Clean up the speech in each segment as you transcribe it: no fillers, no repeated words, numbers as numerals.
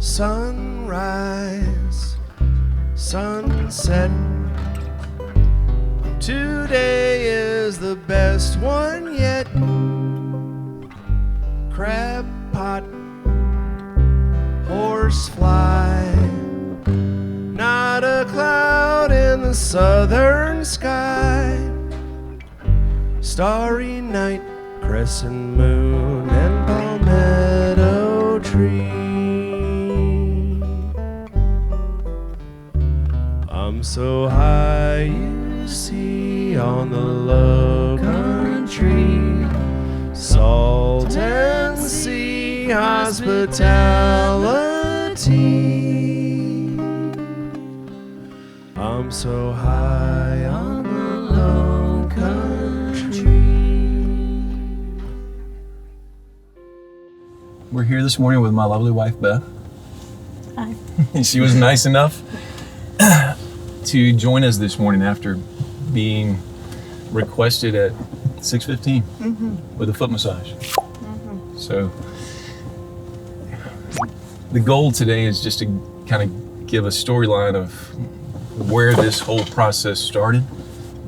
sunrise, sunset. Today is the best one yet. Crab pot, horsefly, not a cloud in the southern sky. Starry night, crescent moon, and palmetto tree. I'm so high, you see, on the low country, salt and sea hospitality. I'm so high on the low country. We're here this morning with my lovely wife, Beth. Hi. She was nice enough to join us this morning after being requested at 6:15 with a foot massage. So the goal today is just to kind of give a storyline of where this whole process started.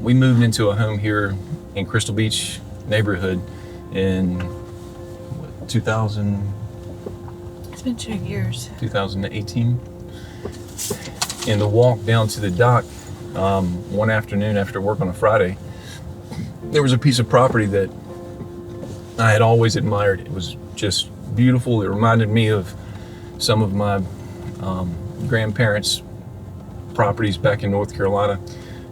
We moved into a home here in Crystal Beach neighborhood in 2000. It's been 2 years. 2018. And the walk down to the dock one afternoon after work on a Friday, there was a piece of property that I had always admired. It was just beautiful. It reminded me of some of my grandparents' properties back in North Carolina,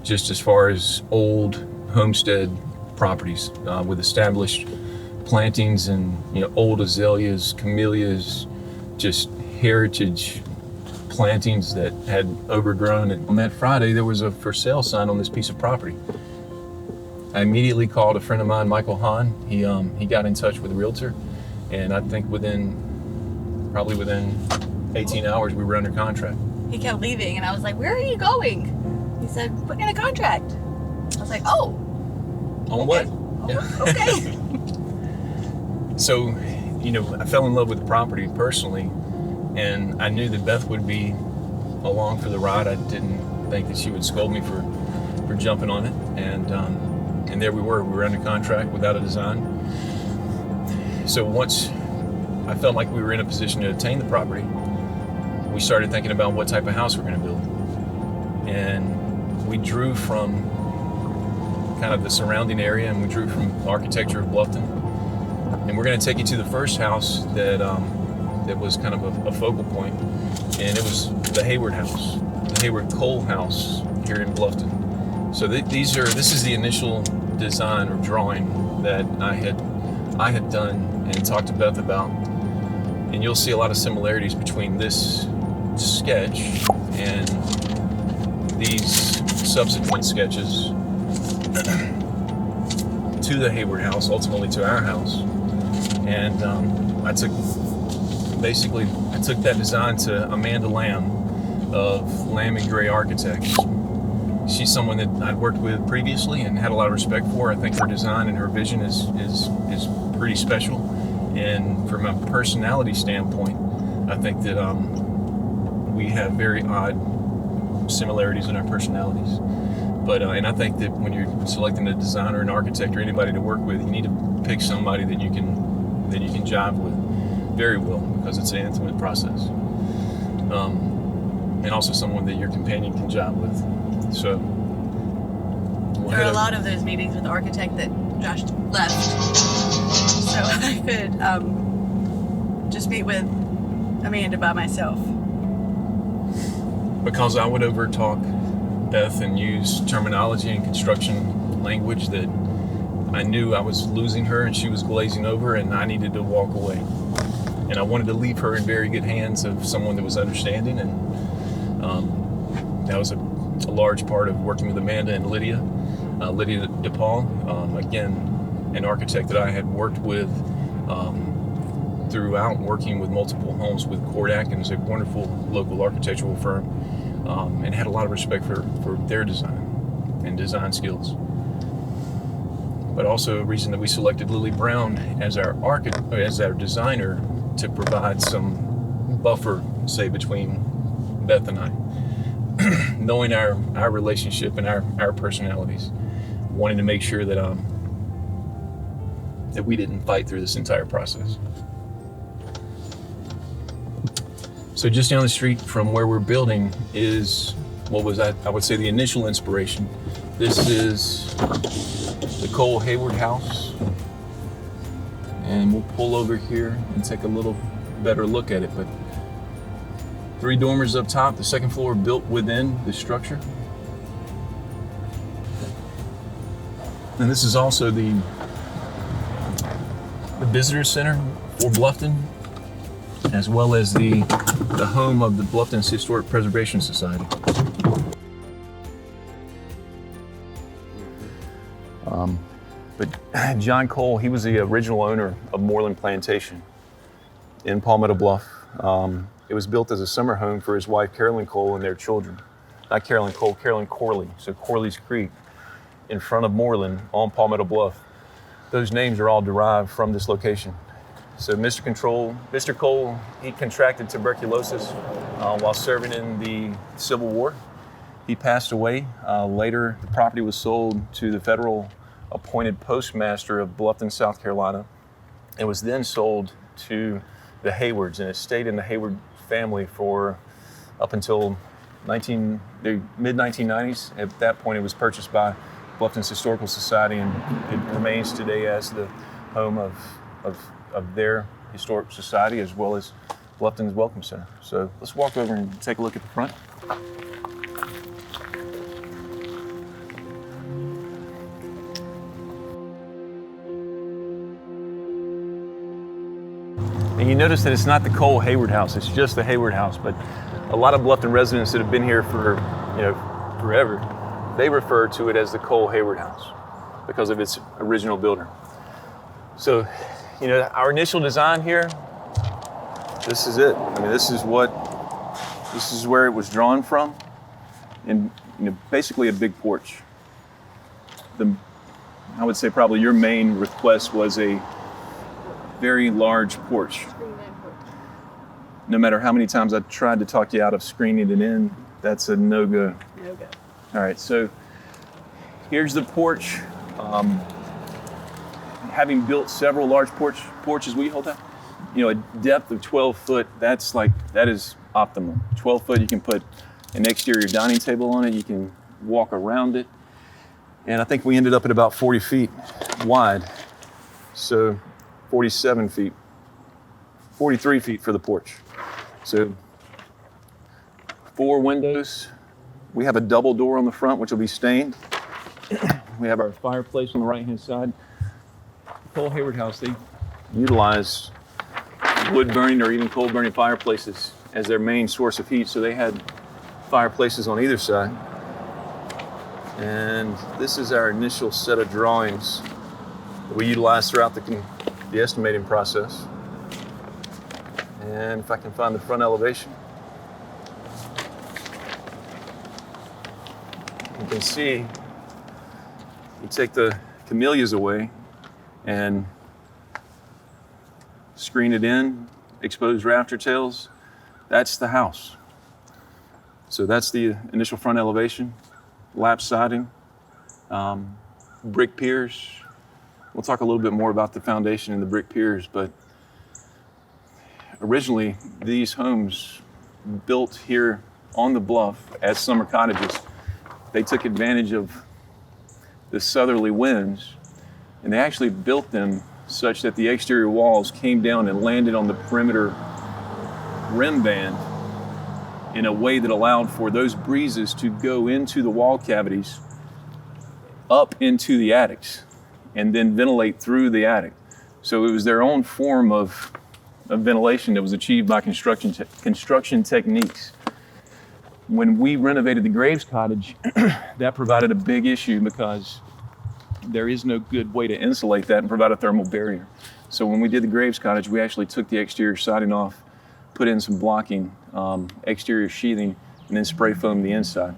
just as far as old homestead properties with established plantings and old azaleas, camellias, just heritage plantings that had overgrown. And on that Friday, there was a for sale sign on this piece of property. I immediately called a friend of mine, Michael Hahn. He got in touch with the realtor, and I think within 18 hours, we were under contract. He kept leaving, and I was like, "Where are you going?" He said, "Putting in a contract." I was like, "Oh." On okay. what? Oh, okay. So, I fell in love with the property personally, and I knew that Beth would be along for the ride. I didn't think that she would scold me for jumping on it, and there we were under contract without a design. So once I felt like we were in a position to obtain the property, we started thinking about what type of house we're going to build, and we drew from kind of the surrounding area, and we drew from the architecture of Bluffton. And we're going to take you to the first house that was kind of a focal point, and it was the Hayward house, the Hayward Cole house here in Bluffton. So this is the initial design or drawing that I had done and talked to Beth about, and you'll see a lot of similarities between this sketch and these subsequent sketches to the Hayward house, ultimately to our house. And I took that design to Amanda Lamb of Lamb and Gray Architects. She's someone that I'd worked with previously and had a lot of respect for. I think her design and her vision is pretty special. And from a personality standpoint, I think that we have very odd similarities in our personalities. But and I think that when you're selecting a designer, an architect, or anybody to work with, you need to pick somebody that you can jive with very well, because it's an intimate process, and also someone that your companion can jive with. So there are a lot of those meetings with the architect that Josh left, so I could just meet with Amanda by myself. Because I would overtalk Beth and use terminology and construction language that I knew I was losing her and she was glazing over, and I needed to walk away. And I wanted to leave her in very good hands of someone that was understanding, and that was a large part of working with Amanda and Lydia DePaul, again, an architect that I had worked with throughout, working with multiple homes with Kordak, and was a wonderful local architectural firm, and had a lot of respect for their design and design skills. But also a reason that we selected Lily Brown as our designer to provide some buffer, say, between Beth and I. Knowing our relationship and our personalities, wanting to make sure that that we didn't fight through this entire process. So just down the street from where we're building is what was, I would say, the initial inspiration. This is the Cole Hayward house. And we'll pull over here and take a little better look at it. But 3 dormers up top, the second floor built within the structure. And this is also the visitor center for Bluffton, as well as the home of the Bluffton Historic Preservation Society. But John Cole, he was the original owner of Moreland Plantation in Palmetto Bluff. It was built as a summer home for his wife, Carolyn Cole, and their children. Not Carolyn Cole, Carolyn Corley. So Corley's Creek in front of Moreland on Palmetto Bluff. Those names are all derived from this location. So Mr. Cole, he contracted tuberculosis while serving in the Civil War. He passed away. Later, the property was sold to the federal appointed postmaster of Bluffton, South Carolina. It was then sold to the Haywards, and it stayed in the Hayward family for up until the mid-1990s. At that point, it was purchased by Bluffton's Historical Society, and it remains today as the home of their historic society, as well as Bluffton's Welcome Center. So let's walk over and take a look at the front. And you notice that it's not the Cole Hayward house, it's just the Hayward house. But a lot of Bluffton residents that have been here for, forever, they refer to it as the Cole Hayward house because of its original builder. So, our initial design here, this is it. I mean, this is where it was drawn from. And, basically a big porch. I would say probably your main request was a very large porch. No matter how many times I tried to talk you out of screening it in, that's a no-go. No-go. All right, so here's the porch. Having built several large porches, will you hold that? A depth of 12 foot, that is optimal. 12 foot, you can put an exterior dining table on it, you can walk around it. And I think we ended up at about 40 feet wide. So 47 feet, 43 feet for the porch. So 4 windows. We have a double door on the front, which will be stained. We have our fireplace on the right-hand side. The Cole Hayward house, they utilize wood burning or even coal burning fireplaces as their main source of heat. So they had fireplaces on either side. And this is our initial set of drawings that we utilized throughout the estimating process. And if I can find the front elevation, you can see you take the camellias away and screen it in, exposed rafter tails, that's the house. So that's the initial front elevation, lap siding, brick piers. We'll talk a little bit more about the foundation and the brick piers, but originally these homes built here on the bluff as summer cottages, they took advantage of the southerly winds, and they actually built them such that the exterior walls came down and landed on the perimeter rim band in a way that allowed for those breezes to go into the wall cavities up into the attics and then ventilate through the attic. So it was their own form of ventilation that was achieved by construction techniques. When we renovated the Graves Cottage, that provided a big issue because there is no good way to insulate that and provide a thermal barrier. So when we did the Graves Cottage, we actually took the exterior siding off, put in some blocking, exterior sheathing, and then spray foamed the inside.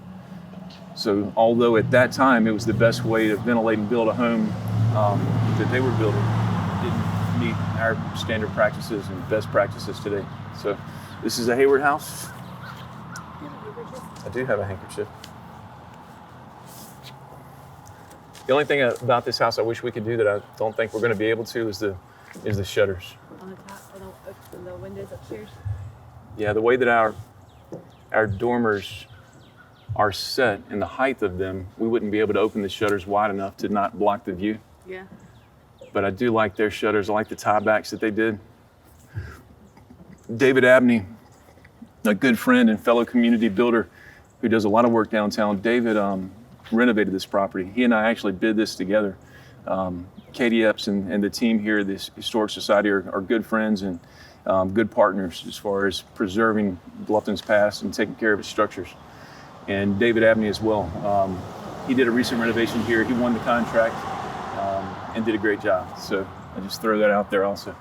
So although at that time it was the best way to ventilate and build a home that they were building, it didn't meet our standard practices and best practices today. So This is a Hayward house. I do have a handkerchief. The only thing about this house I wish we could do that I don't think we're going to be able to is the shutters. On the top, on the windows upstairs. Yeah, the way that our dormers are set and the height of them, we wouldn't be able to open the shutters wide enough to not block the view. Yeah. But I do like their shutters. I like the tiebacks that they did. David Abney, a good friend and fellow community builder who does a lot of work downtown. David renovated this property. He and I actually bid this together. Katie Epps and the team here at this Historic Society are good friends and good partners as far as preserving Bluffton's past and taking care of its structures. And David Abney as well. He did a recent renovation here. He won the contract and did a great job. So I just throw that out there also.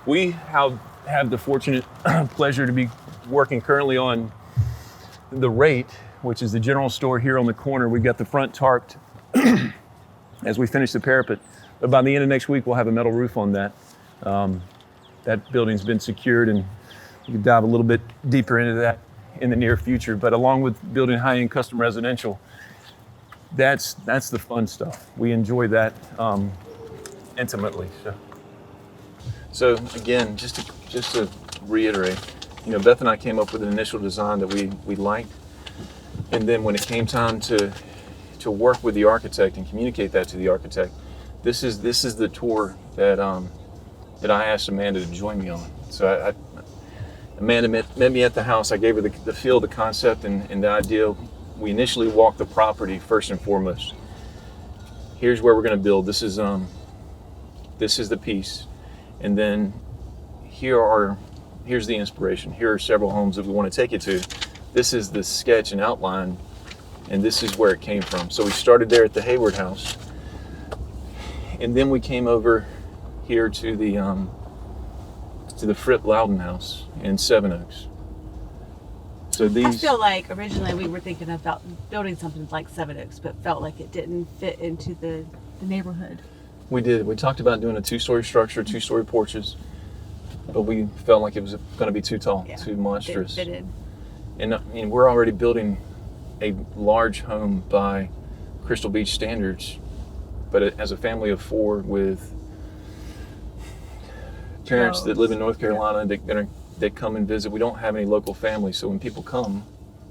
We have the fortunate pleasure to be working currently on the Rate, which is the general store here on the corner. We've got the front tarped as we finish the parapet. But by the end of next week, we'll have a metal roof on that. That building's been secured, and we can dive a little bit deeper into that in the near future. But along with building high-end custom residential, that's the fun stuff. We enjoy that intimately. So again, just to reiterate, Beth and I came up with an initial design that we liked, and then when it came time to work with the architect and communicate that to the architect, this is the tour that I asked Amanda to join me on. So Amanda met me at the house. I gave her the feel, the concept, and the idea. We initially walked the property first and foremost. Here's where we're going to build. This is the piece, and then here's the inspiration. Here are several homes that we want to take you to. This is the sketch and outline, and this is where it came from. So we started there at the Hayward house, and then we came over here to the Fripp Loudon house in Seven Oaks. So I feel like originally we were thinking about building something like Seven Oaks, but felt like it didn't fit into the neighborhood. We did. We talked about doing a 2-story structure, 2-story porches, but we felt like it was going to be too tall, too monstrous. Didn't fit in. And we're already building a large home by Crystal Beach standards, but as a family of 4 with parents that live in North Carolina, they come and visit. We don't have any local family, so when people come,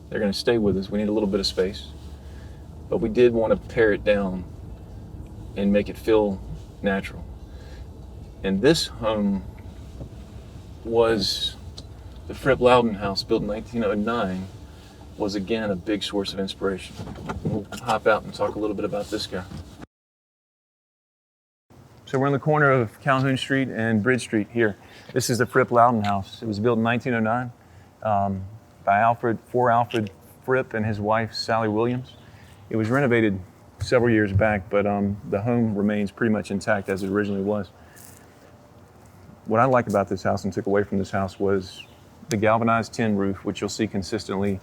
they're going to stay with us. We need a little bit of space, but we did want to pare it down and make it feel natural. And this home was the Fripp Loudon house, built in 1909, was again a big source of inspiration. We'll hop out and talk a little bit about this guy. So we're in the corner of Calhoun Street and Bridge Street here. This is the Fripp Loudon house. It was built in 1909 by Alfred Fripp and his wife, Sally Williams. It was renovated several years back, but the home remains pretty much intact as it originally was. What I like about this house and took away from this house was the galvanized tin roof, which you'll see consistently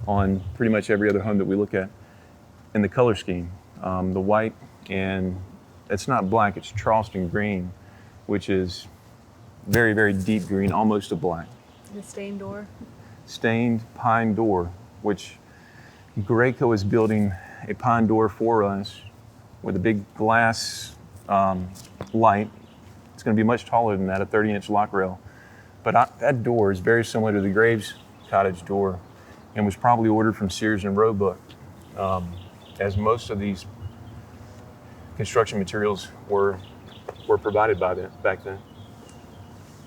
on pretty much every other home that we look at, and the color scheme, the white, and it's not black, it's Charleston green, which is very, very deep green, almost a black. The stained door. Stained pine door, which Graco is building a pine door for us with a big glass light. It's going to be much taller than that, a 30-inch lock rail. But that door is very similar to the Graves Cottage door and was probably ordered from Sears and Roebuck, as most of these construction materials were provided back then.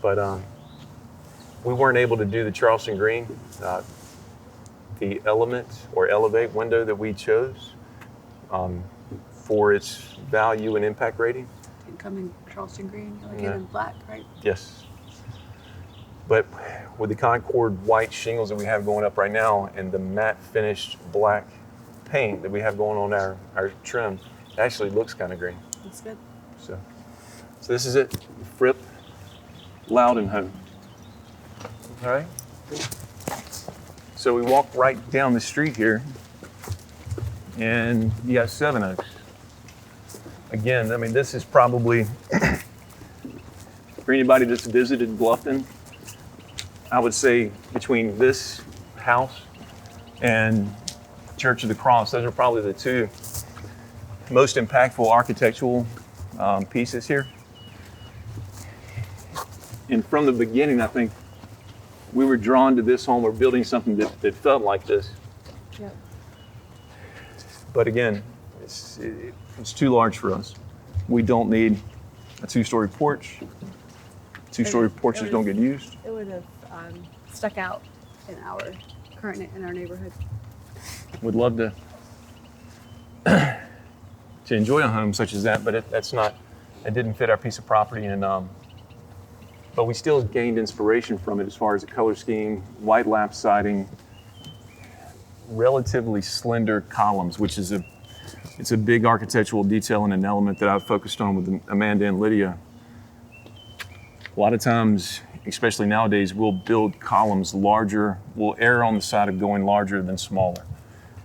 But we weren't able to do the Charleston green. The Element or Elevate window that we chose for its value and impact rating. It come in Charleston green, like in black, right? Yes. But with the Concord white shingles that we have going up right now and the matte finished black paint that we have going on our trim, it actually looks kind of green. Looks good. So this is it, Fripp Loudon home. All right. So we walk right down the street here, and you got Seven Oaks. Again, I mean, this is probably, for anybody that's visited Bluffton, I would say between this house and Church of the Cross, those are probably the two most impactful architectural pieces here. And from the beginning, I think we were drawn to this home or building something that felt like this. Yep. But again, it's too large for us. We don't need a two-story porch. Two-story porches don't get used. It would have stuck out in our neighborhood. Would love to enjoy a home such as that, but it didn't fit our piece of property, and but we still gained inspiration from it as far as the color scheme, white lap siding, relatively slender columns, which is it's a big architectural detail and an element that I've focused on with Amanda and Lydia. A lot of times, especially nowadays, we'll build columns larger. We'll err on the side of going larger than smaller.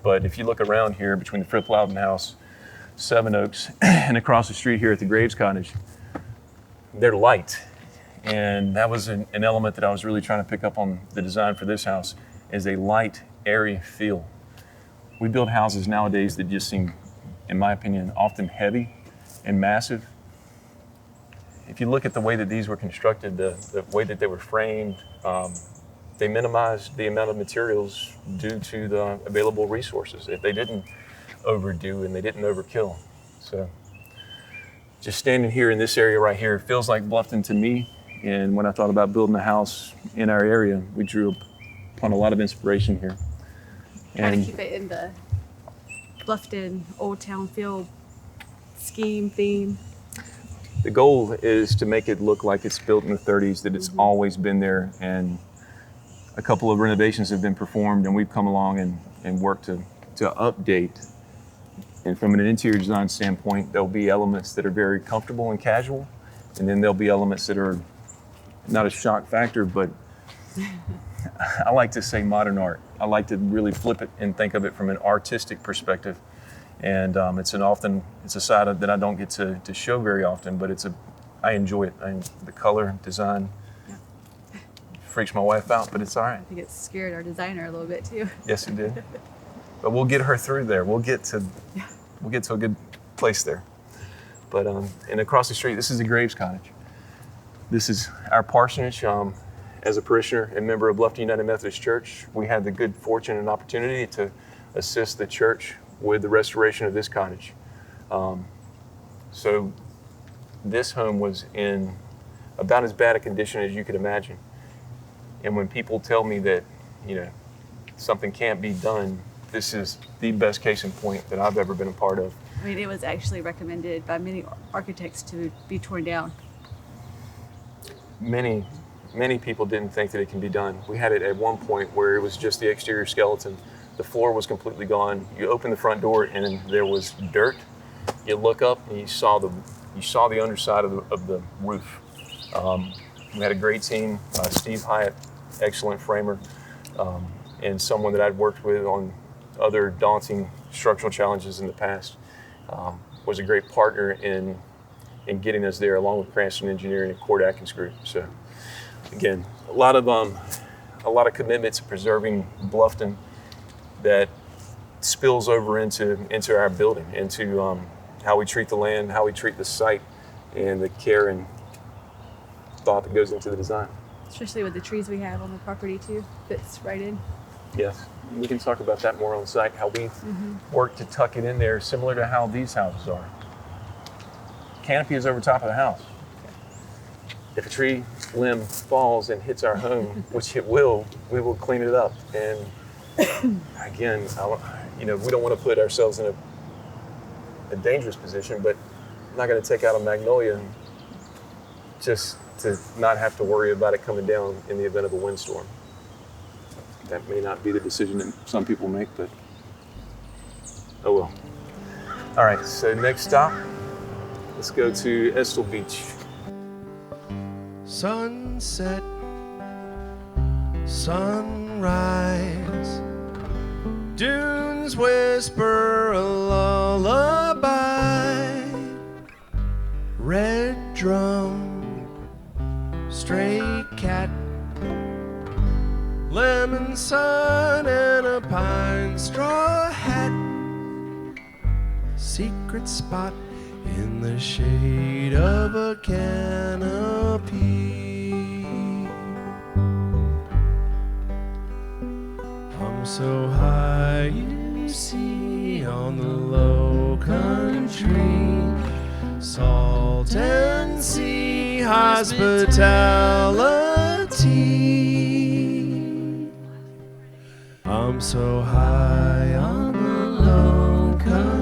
But if you look around here between the Fripp Loudon House, Seven Oaks, and across the street here at the Graves Cottage, they're light. And that was an element that I was really trying to pick up on the design for this house, is a light, airy feel. We build houses nowadays that just seem, in my opinion, often heavy and massive. If you look at the way that these were constructed, the way that they were framed, they minimized the amount of materials due to the available resources. They didn't overdo and they didn't overkill. So just standing here in this area right here feels like Bluffton to me. And when I thought about building a house in our area, we drew upon a lot of inspiration here. Trying to keep it in the Bluffton Old Town feel, scheme, theme. The goal is to make it look like it's built in the 30s, that it's always been there, and a couple of renovations have been performed, and we've come along and worked to update. And from an interior design standpoint, there'll be elements that are very comfortable and casual, and then there'll be elements that are not a shock factor, but I like to say modern art. I like to really flip it and think of it from an artistic perspective. And it's a side that I don't get to show very often, but I enjoy it. The color, design, freaks my wife out, but it's all right. I think it scared our designer a little bit too. Yes, it did. But we'll get her through there. We'll get to a good place there. But and across the street, this is the Graves Cottage. This is our parsonage. As a parishioner and member of Bluffton United Methodist Church, we had the good fortune and opportunity to assist the church with the restoration of this cottage. So this home was in about as bad a condition as you could imagine. And when people tell me that, something can't be done, this is the best case in point that I've ever been a part of. I mean, it was actually recommended by many architects to be torn down. Many people didn't think that it can be done. We had it at one point where it was just the exterior skeleton. The floor was completely gone. You open the front door and there was dirt. You look up and you saw the underside of the roof. We had a great team. Steve Hyatt, excellent framer, and someone that I'd worked with on other daunting structural challenges in the past. Was a great partner in getting us there, along with Cranston Engineering and Cord Atkins Group. So again, a lot of commitment to preserving Bluffton that spills over into our building, into how we treat the land, how we treat the site, and the care and thought that goes into the design. Especially with the trees we have on the property too, fits right in. Yes, we can talk about that more on site, how we work to tuck it in there, similar to how these houses are. Canopy is over top of the house. If a tree limb falls and hits our home, which it will, we will clean it up. And again, we don't want to put ourselves in a dangerous position, but I'm not going to take out a magnolia just to not have to worry about it coming down in the event of a windstorm. That may not be the decision that some people make, but oh well. All right, so next stop, let's go to Estill Beach. Sunset, sunrise, dunes whisper a lullaby, red drum, stray cat, lemon sun and a pine straw hat. Secret spot in the shade of a canopy. I'm so high, you see, on the low country, salt and sea hospitality. I'm so high on the low country.